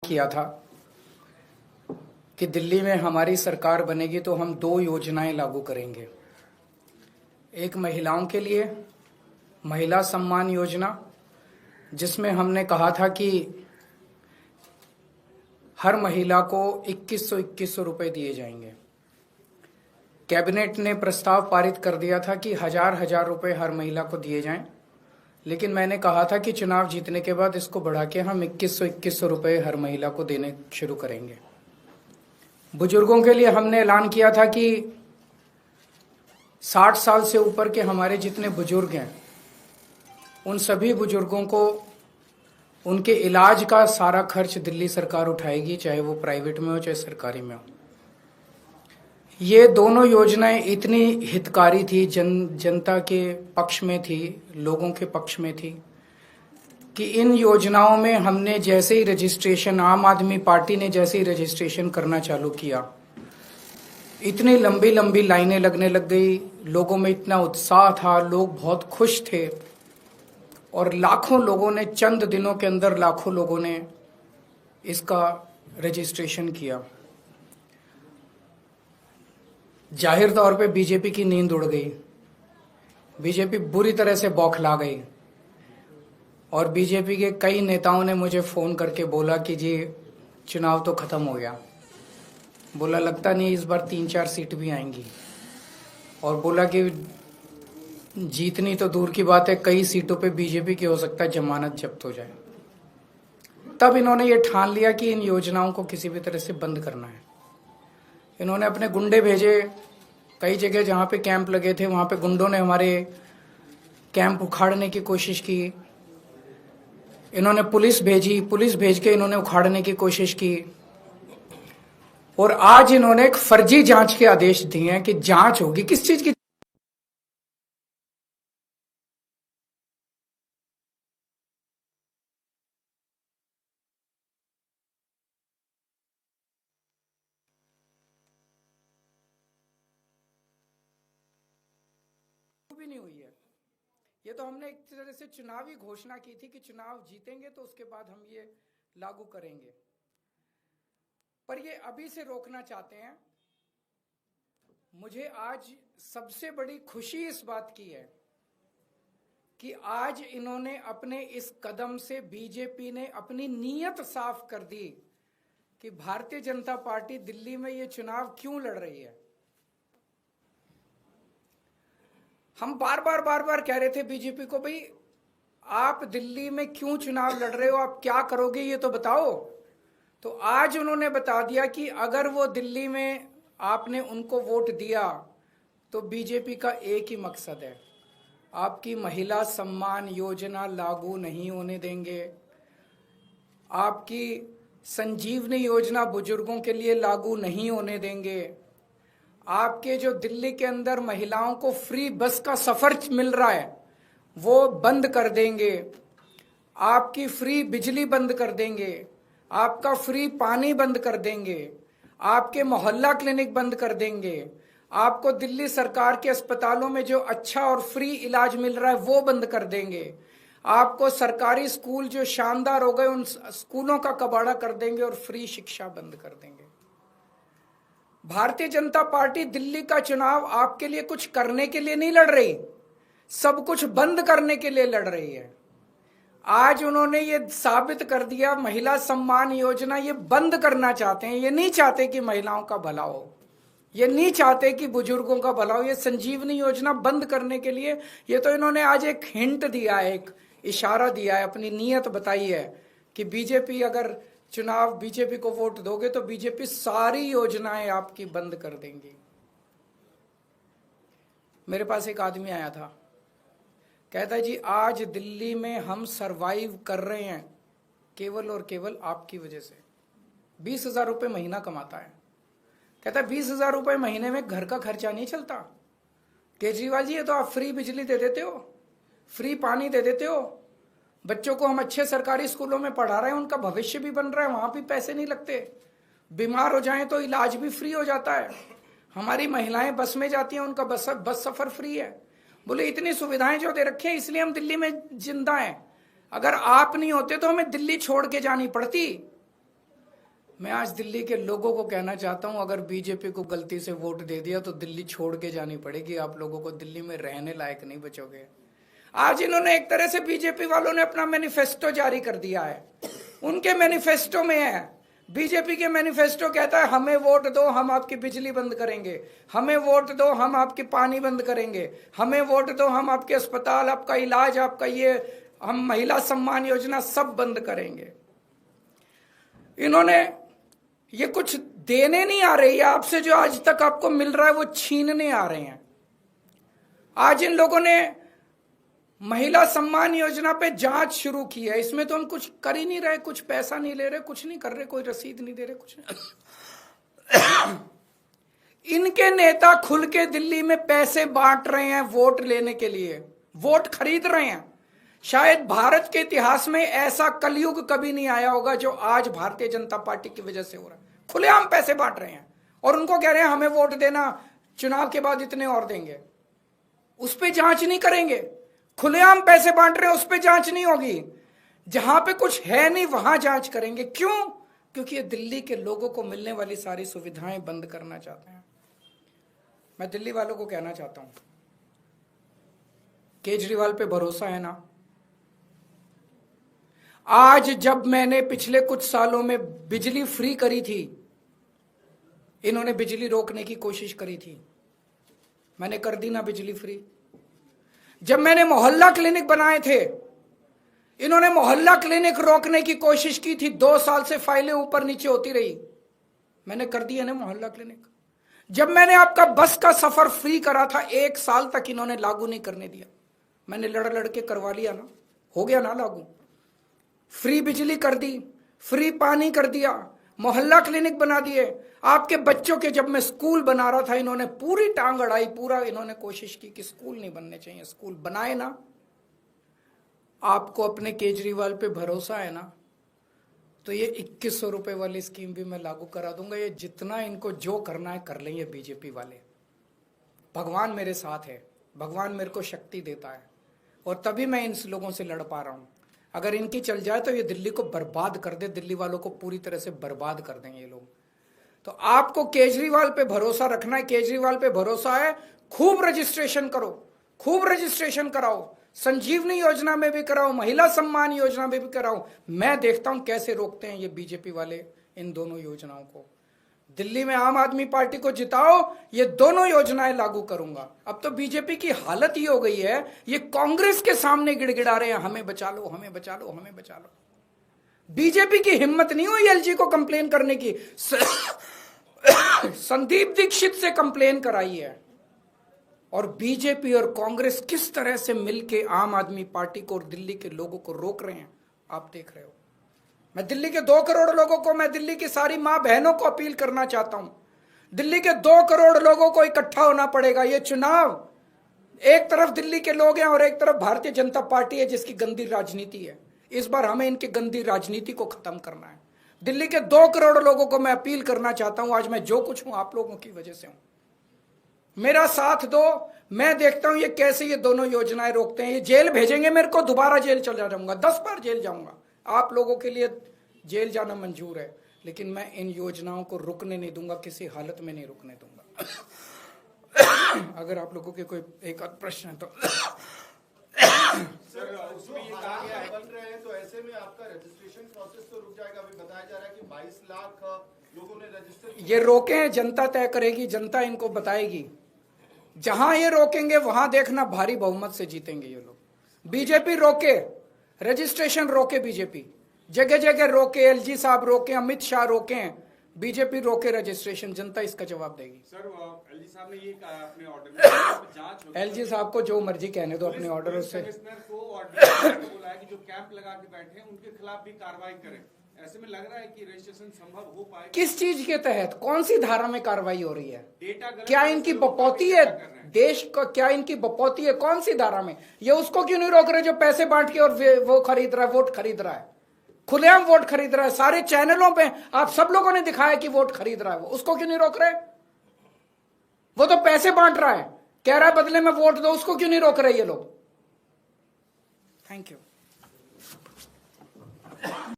किया था कि दिल्ली में हमारी सरकार बनेगी तो हम दो योजनाएं लागू करेंगे। एक महिलाओं के लिए महिला सम्मान योजना, जिसमें हमने कहा था कि हर महिला को 2100 रुपए दिए जाएंगे। कैबिनेट ने प्रस्ताव पारित कर दिया था कि हजार रुपए हर महिला को दिए जाएं, लेकिन मैंने कहा था कि चुनाव जीतने के बाद इसको बढ़ा के हम 2100 रुपए हर महिला को देने शुरू करेंगे। बुजुर्गों के लिए हमने ऐलान किया था कि 60 साल से ऊपर के हमारे जितने बुजुर्ग हैं, उन सभी बुजुर्गों को उनके इलाज का सारा खर्च दिल्ली सरकार उठाएगी, चाहे वो प्राइवेट में हो चाहे सरकारी में हो। ये दोनों योजनाएं इतनी हितकारी थी, जनता के पक्ष में थी, लोगों के पक्ष में थी, कि इन योजनाओं में हमने जैसे ही रजिस्ट्रेशन, आम आदमी पार्टी ने जैसे ही रजिस्ट्रेशन करना चालू किया, इतनी लंबी लंबी लाइनें लगने लग गई। लोगों में इतना उत्साह था, लोग बहुत खुश थे और लाखों लोगों ने, चंद दिनों के अंदर लाखों लोगों ने इसका रजिस्ट्रेशन किया। जाहिर तौर पे बीजेपी की नींद उड़ गई, बीजेपी बुरी तरह से बौखला गई और बीजेपी के कई नेताओं ने मुझे फ़ोन करके बोला कि जी चुनाव तो ख़त्म हो गया। बोला लगता नहीं इस बार 3-4 सीट भी आएंगी, और बोला कि जीतनी तो दूर की बात है, कई सीटों पे बीजेपी की हो सकता है जमानत जब्त हो जाए। तब इन्होंने ये ठान लिया कि इन योजनाओं को किसी भी तरह से बंद करना है। इन्होंने अपने गुंडे भेजे, कई जगह जहाँ पे कैंप लगे थे वहाँ पे गुंडों ने हमारे कैंप उखाड़ने की कोशिश की। इन्होंने पुलिस भेजी, पुलिस भेज के इन्होंने उखाड़ने की कोशिश की, और आज इन्होंने एक फर्जी जांच के आदेश दिए हैं कि जांच होगी। किस चीज की? भी नहीं हुई है। ये तो हमने एक तरह से चुनावी घोषणा की थी कि चुनाव जीतेंगे तो उसके बाद हम ये लागू करेंगे, पर ये अभी से रोकना चाहते हैं। मुझे आज सबसे बड़ी खुशी इस बात की है कि आज इन्होंने अपने इस कदम से, बीजेपी ने अपनी नीयत साफ कर दी कि भारतीय जनता पार्टी दिल्ली में ये चुनाव क्यों लड़ रही है। हम बार बार कह रहे थे बीजेपी को, भाई आप दिल्ली में क्यों चुनाव लड़ रहे हो, आप क्या करोगे ये तो बताओ। तो आज उन्होंने बता दिया कि अगर वो दिल्ली में आपने उनको वोट दिया तो बीजेपी का एक ही मकसद है, आपकी महिला सम्मान योजना लागू नहीं होने देंगे, आपकी संजीवनी योजना बुजुर्गों के लिए लागू नहीं होने देंगे, आपके जो दिल्ली के अंदर महिलाओं को फ्री बस का सफर मिल रहा है वो बंद कर देंगे, आपकी फ्री बिजली बंद कर देंगे, आपका फ्री पानी बंद कर देंगे, आपके मोहल्ला क्लिनिक बंद कर देंगे, आपको दिल्ली सरकार के अस्पतालों में जो अच्छा और फ्री इलाज मिल रहा है वो बंद कर देंगे, आपको सरकारी स्कूल जो शानदार हो गए उन स्कूलों का कबाड़ा कर देंगे और फ्री शिक्षा बंद कर देंगे। भारतीय जनता पार्टी दिल्ली का चुनाव आपके लिए कुछ करने के लिए नहीं लड़ रही, सब कुछ बंद करने के लिए लड़ रही है। आज उन्होंने ये साबित कर दिया, महिला सम्मान योजना ये बंद करना चाहते हैं। ये नहीं चाहते कि महिलाओं का भला हो, ये नहीं चाहते कि बुजुर्गों का भला हो। ये संजीवनी योजना बंद करने के लिए ये तो इन्होंने आज एक हिंट दिया है, एक इशारा दिया है, अपनी नीयत बताई है कि बीजेपी, अगर चुनाव बीजेपी को वोट दोगे तो बीजेपी सारी योजनाएं आपकी बंद कर देंगी। मेरे पास एक आदमी आया था, कहता है जी आज दिल्ली में हम सरवाइव कर रहे हैं केवल और केवल आपकी वजह से। 20,000 रुपये महीना कमाता है, कहता है 20,000 रुपये महीने में घर का खर्चा नहीं चलता। केजरीवाल जी ये तो आप फ्री बिजली दे देते हो, फ्री पानी दे देते हो, बच्चों को हम अच्छे सरकारी स्कूलों में पढ़ा रहे हैं, उनका भविष्य भी बन रहा है, वहां भी पैसे नहीं लगते, बीमार हो जाएं तो इलाज भी फ्री हो जाता है, हमारी महिलाएं बस में जाती हैं उनका बस सफर फ्री है। बोले इतनी सुविधाएं जो दे रखी है इसलिए हम दिल्ली में जिंदा हैं, अगर आप नहीं होते तो हमें दिल्ली छोड़ के जानी पड़ती। मैं आज दिल्ली के लोगों को कहना चाहता हूं, अगर बीजेपी को गलती से वोट दे दिया तो दिल्ली छोड़ के जानी पड़ेगी। आप लोगों को दिल्ली में रहने लायक नहीं बचोगे। आज इन्होंने एक तरह से, बीजेपी वालों ने अपना मैनिफेस्टो जारी कर दिया है। उनके मैनिफेस्टो में है, बीजेपी के मैनिफेस्टो कहता है हमें वोट दो हम आपकी बिजली बंद करेंगे, हमें वोट दो हम आपकी पानी बंद करेंगे, हमें वोट दो हम आपके अस्पताल, आपका इलाज, आपका ये, हम महिला सम्मान योजना सब बंद करेंगे। इन्होंने ये कुछ देने नहीं आ रही है आपसे, जो आज तक आपको मिल रहा है वो छीनने आ रहे हैं। आज इन लोगों ने महिला सम्मान योजना पे जांच शुरू की है। इसमें तो हम कुछ कर ही नहीं रहे, कुछ पैसा नहीं ले रहे, कुछ नहीं कर रहे, कोई रसीद नहीं दे रहे, कुछ नहीं। इनके नेता खुल के दिल्ली में पैसे बांट रहे हैं वोट लेने के लिए, वोट खरीद रहे हैं। शायद भारत के इतिहास में ऐसा कलयुग कभी नहीं आया होगा जो आज भारतीय जनता पार्टी की वजह से हो रहा है। खुलेआम पैसे बांट रहे हैं और उनको कह रहे हैं हमें वोट देना, चुनाव के बाद इतने और देंगे। उस पर जांच नहीं करेंगे। खुलेआम पैसे बांट रहे हैं, उस पर जांच नहीं होगी। जहां पे कुछ है नहीं वहां जांच करेंगे। क्यों? क्योंकि ये दिल्ली के लोगों को मिलने वाली सारी सुविधाएं बंद करना चाहते हैं। मैं दिल्ली वालों को कहना चाहता हूं, केजरीवाल पे भरोसा है ना? आज जब मैंने पिछले कुछ सालों में बिजली फ्री करी थी, इन्होंने बिजली रोकने की कोशिश करी थी, मैंने कर दी ना बिजली फ्री। जब मैंने मोहल्ला क्लिनिक बनाए थे, इन्होंने मोहल्ला क्लिनिक रोकने की कोशिश की थी। 2 साल से फाइलें ऊपर नीचे होती रही, मैंने कर दिया ना मोहल्ला क्लिनिक। जब मैंने आपका बस का सफर फ्री करा था, 1 साल तक इन्होंने लागू नहीं करने दिया, मैंने लड़ के करवा लिया ना, हो गया ना लागू। फ्री बिजली कर दी, फ्री पानी कर दिया, मोहल्ला क्लिनिक बना दिए। आपके बच्चों के, जब मैं स्कूल बना रहा था, इन्होंने पूरी टांग अड़ाई, पूरा इन्होंने कोशिश की कि स्कूल नहीं बनने चाहिए, स्कूल बनाए ना। आपको अपने केजरीवाल पे भरोसा है ना, तो ये 2100 रुपए वाली स्कीम भी मैं लागू करा दूंगा। ये जितना इनको जो करना है कर लेंगे बीजेपी वाले। भगवान मेरे साथ है, भगवान मेरे को शक्ति देता है और तभी मैं इन लोगों से लड़ पा रहा हूं। अगर इनकी चल जाए तो ये दिल्ली को बर्बाद कर दे, दिल्ली वालों को पूरी तरह से बर्बाद कर देंगे ये लोग। तो आपको केजरीवाल पे भरोसा रखना है, केजरीवाल पे भरोसा है। खूब रजिस्ट्रेशन करो, खूब रजिस्ट्रेशन कराओ, संजीवनी योजना में भी कराओ, महिला सम्मान योजना में भी कराओ। मैं देखता हूं कैसे रोकते हैं ये बीजेपी वाले इन दोनों योजनाओं को। दिल्ली में आम आदमी पार्टी को जिताओ, ये दोनों योजनाएं लागू करूंगा। अब तो बीजेपी की हालत ही हो गई है, ये कांग्रेस के सामने गिड़गिड़ा रहे हैं, हमें बचा लो, हमें बचा लो, हमें बचा लो। बीजेपी की हिम्मत नहीं हुई एलजी को कंप्लेन करने की। संदीप दीक्षित से कंप्लेन कराई है। और बीजेपी और कांग्रेस किस तरह से मिलकर आम आदमी पार्टी को और दिल्ली के लोगों को रोक रहे हैं, आप देख रहे हो। मैं दिल्ली के 2 करोड़ लोगों को, मैं दिल्ली की सारी मां बहनों को अपील करना चाहता हूं। दिल्ली के 2 करोड़ लोगों को इकट्ठा होना पड़ेगा। ये चुनाव, एक तरफ दिल्ली के लोग हैं और एक तरफ भारतीय जनता पार्टी है जिसकी गंदी राजनीति है। इस बार हमें इनकी गंदी राजनीति को खत्म करना है। दिल्ली के 2 करोड़ लोगों को मैं अपील करना चाहता हूं। आज मैं जो कुछ हूं आप लोगों की वजह से हूं। मेरा साथ दो। मैं देखता हूं ये कैसे ये दोनों योजनाएं रोकते हैं। ये जेल भेजेंगे मेरे को, दोबारा जेल चला जाऊंगा, 10 बार जेल जाऊंगा। आप लोगों के लिए जेल जाना मंजूर है, लेकिन मैं इन योजनाओं को रुकने नहीं दूंगा, किसी हालत में नहीं रुकने दूंगा। अगर आप लोगों के कोई एक आध प्रश्न है तो सर, उसमें ये कहा गया है बन रहे हैं तो ऐसे में आपका रजिस्ट्रेशन प्रोसेस तो रुक जाएगा। अभी बताया जा रहा है कि 22 लाख लोगों ने रजिस्टर। ये रोके हैं, जनता तय करेगी, जनता इनको बताएगी। जहां ये रोकेंगे वहां देखना भारी बहुमत से जीतेंगे ये लोग। बीजेपी रोके रजिस्ट्रेशन, रोके बीजेपी, जगह जगह रोके, एलजी साहब रोके, अमित शाह रोके, बीजेपी रोके रजिस्ट्रेशन, जनता इसका जवाब देगी। सर, एलजी साहब ने ये कहा अपने ऑर्डर में जांच, एलजी साहब को जो मर्जी कहने दो अपने ऑर्डर से। कमिश्नर को ऑर्डर बोला है कि जो कैंप लगा के बैठे हैं उनके खिलाफ भी कार्रवाई करें। ऐसे में लग रहा है कि रजिस्ट्रेशन संभव हो पाए। किस चीज के तहत, कौन सी धारा में कार्रवाई हो रही है? डेटा क्या इनकी बपौती है देश को? क्या इनकी बपौती है? कौन सी धारा में? ये उसको क्यों नहीं रोक रहे जो पैसे बांट के और वो खरीद रहा है, वोट खरीद रहा है, खुलेआम वोट खरीद रहा है। सारे चैनलों पे आप सब लोगों ने दिखाया कि वोट खरीद रहा है, वो उसको क्यों नहीं रोक रहे? वो तो पैसे बांट रहा है, कह रहा है बदले में वोट दो, उसको क्यों नहीं रोक रहे ये लोग? Thank you.